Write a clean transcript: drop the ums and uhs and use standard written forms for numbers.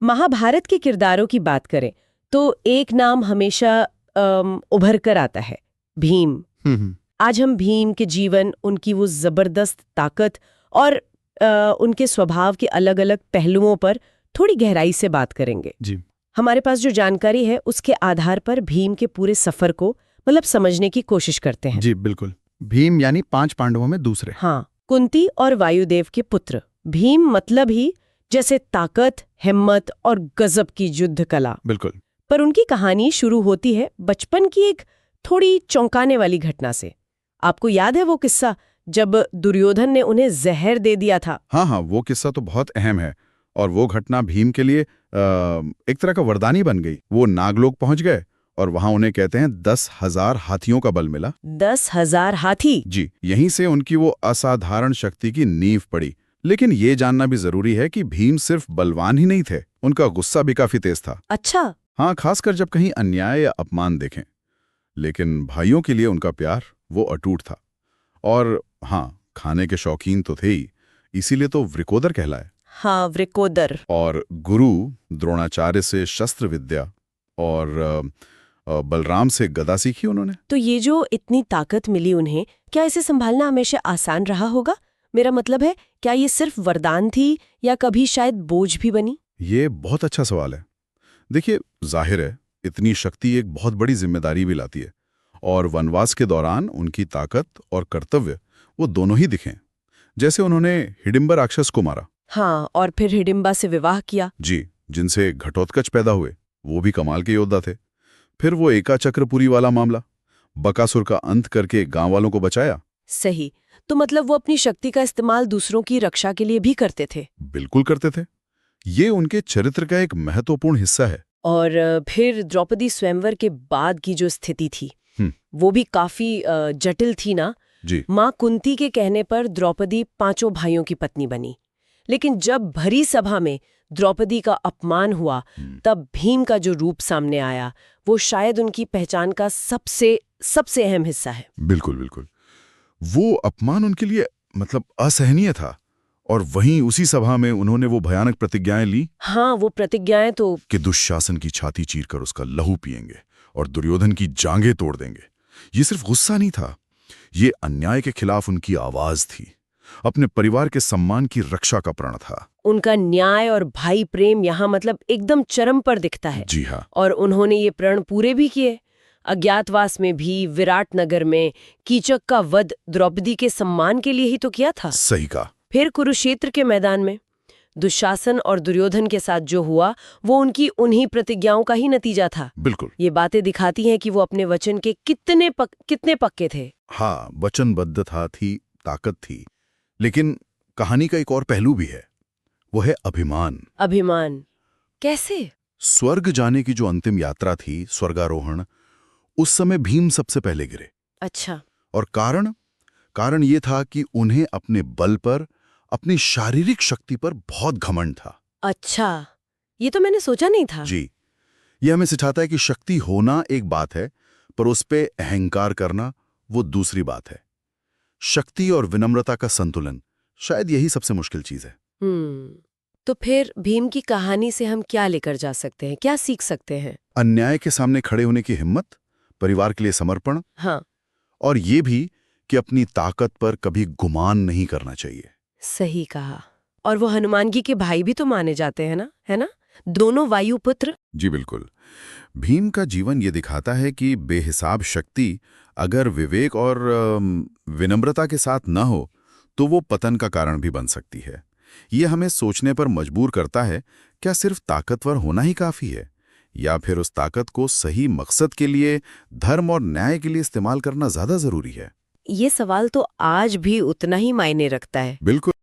महाभारत के किरदारों की बात करें तो एक नाम हमेशा उभर कर आता है, भीम। आज हम भीम के जीवन, उनकी वो जबरदस्त ताकत और उनके स्वभाव के अलग अलग पहलुओं पर थोड़ी गहराई से बात करेंगे जी। हमारे पास जो जानकारी है उसके आधार पर भीम के पूरे सफर को समझने की कोशिश करते हैं। जी बिल्कुल। भीम यानी 5 पांडवों में दूसरे। हाँ, कुंती और वायुदेव के पुत्र। भीम मतलब ही जैसे ताकत, हिम्मत और गजब की युद्ध कला। बिल्कुल। पर उनकी कहानी शुरू होती है बचपन की एक थोड़ी चौंकाने वाली घटना से। आपको याद है वो किस्सा जब दुर्योधन ने उन्हें जहर दे दिया था? हाँ, वो किस्सा तो बहुत अहम है। और वो घटना भीम के लिए एक तरह का वरदानी बन गई। वो नागलोक पहुंच गए और वहां उन्हें कहते हैं 10,000 हाथियों का बल मिला। 10,000 हाथी? जी, यहीं से उनकी वो असाधारण शक्ति की नींव पड़ी। लेकिन ये जानना भी जरूरी है कि भीम सिर्फ बलवान ही नहीं थे, उनका गुस्सा भी काफी तेज था। अच्छा। हाँ, खासकर जब कहीं अन्याय या अपमान देखें। लेकिन भाइयों के लिए उनका प्यार वो अटूट था। और हाँ, खाने के शौकीन तो थे ही, इसीलिए तो वृकोदर कहलाए। हाँ, वृकोदर। और गुरु द्रोणाचार्य से शस्त्र विद्या और बलराम से गदा सीखी उन्होंने। तो ये जो इतनी ताकत मिली उन्हें, क्या इसे संभालना हमेशा आसान रहा होगा? मेरा मतलब है, क्या ये सिर्फ वरदान थी या कभी शायद बोझ भी बनी? ये बहुत अच्छा सवाल है। देखिए, जाहिर है इतनी शक्ति एक बहुत बड़ी जिम्मेदारी भी लाती है। और वनवास के दौरान उनकी ताकत और कर्तव्य वो दोनों ही दिखे। जैसे उन्होंने हिडिंबा राक्षस को मारा। हाँ, और फिर हिडिंबा से विवाह किया। जी, जिनसे घटोत्कच पैदा हुए, वो भी कमाल के योद्धा थे। फिर वो एका चक्रपुरी वाला मामला, बकासुर का अंत करके गांव वालों को बचाया। सही। तो मतलब वो अपनी शक्ति का इस्तेमाल दूसरों की रक्षा के लिए भी करते थे? बिल्कुल करते थे। ये उनके चरित्र का एक महत्वपूर्ण हिस्सा है। और फिर द्रौपदी स्वयंवर के बाद की जो स्थिति थी वो भी काफी जटिल थी ना? जी। माँ कुंती के कहने पर द्रौपदी 5 भाइयों की पत्नी बनी। लेकिन जब भरी सभा में द्रौपदी का अपमान हुआ, तब भीम का जो रूप सामने आया वो शायद उनकी पहचान का सबसे अहम हिस्सा है। बिल्कुल बिल्कुल। वो अपमान उनके लिए असहनीय था। और वहीं उसी सभा में उन्होंने वो भयानक प्रतिज्ञाएं ली। हाँ, वो प्रतिज्ञाएं तो कि दुशासन की छाती चीरकर उसका लहू पिएंगे और दुर्योधन की जांघें तोड़ देंगे। ये सिर्फ गुस्सा नहीं था, ये अन्याय के खिलाफ उनकी आवाज थी, अपने परिवार के सम्मान की रक्षा का प्रण था। उनका न्याय और भाई प्रेम यहाँ एकदम चरम पर दिखता है। जी हाँ। और उन्होंने ये प्रण पूरे भी किए। अज्ञातवास में भी, विराट नगर में कीचक का वध द्रौपदी के सम्मान के लिए ही तो किया था। सही कहा। फिर कुरुक्षेत्र के मैदान में दुशासन और दुर्योधन के साथ जो हुआ वो उनकी उन्हीं प्रतिज्ञाओं का ही नतीजा था। बिल्कुल। ये बातें दिखाती हैं कि वो अपने वचन के कितने पक्के थे। हाँ, वचनबद्धता थी, ताकत थी। लेकिन कहानी का एक और पहलू भी है, वो है अभिमान। अभिमान कैसे? स्वर्ग जाने की जो अंतिम यात्रा थी, स्वर्गारोहण, उस समय भीम सबसे पहले गिरे। अच्छा। और कारण ये था कि उन्हें अपने बल पर, अपनी शारीरिक शक्ति पर बहुत घमंड था। अच्छा, ये तो मैंने सोचा नहीं था। जी, यह हमें सिखाता है कि शक्ति होना एक बात है, पर उस पे अहंकार करना वो दूसरी बात है। शक्ति और विनम्रता का संतुलन, शायद यही सबसे मुश्किल चीज है। तो फिर भीम की कहानी से हम क्या लेकर जा सकते हैं, क्या सीख सकते हैं? अन्याय के सामने खड़े होने की हिम्मत, परिवार के लिए समर्पण। हाँ। और ये भी कि अपनी ताकत पर कभी गुमान नहीं करना चाहिए। सही कहा। और वो हनुमान जी के भाई भी तो माने जाते हैं ना, है ना? दोनों वायुपुत्र। जी बिल्कुल। भीम का जीवन ये दिखाता है कि बेहिसाब शक्ति अगर विवेक और विनम्रता के साथ न हो तो वो पतन का कारण भी बन सकती है। ये हमें सोचने पर मजबूर करता है, क्या सिर्फ ताकतवर होना ही काफी है, या फिर उस ताकत को सही मकसद के लिए, धर्म और न्याय के लिए इस्तेमाल करना ज्यादा जरूरी है? ये सवाल तो आज भी उतना ही मायने रखता है। बिल्कुल।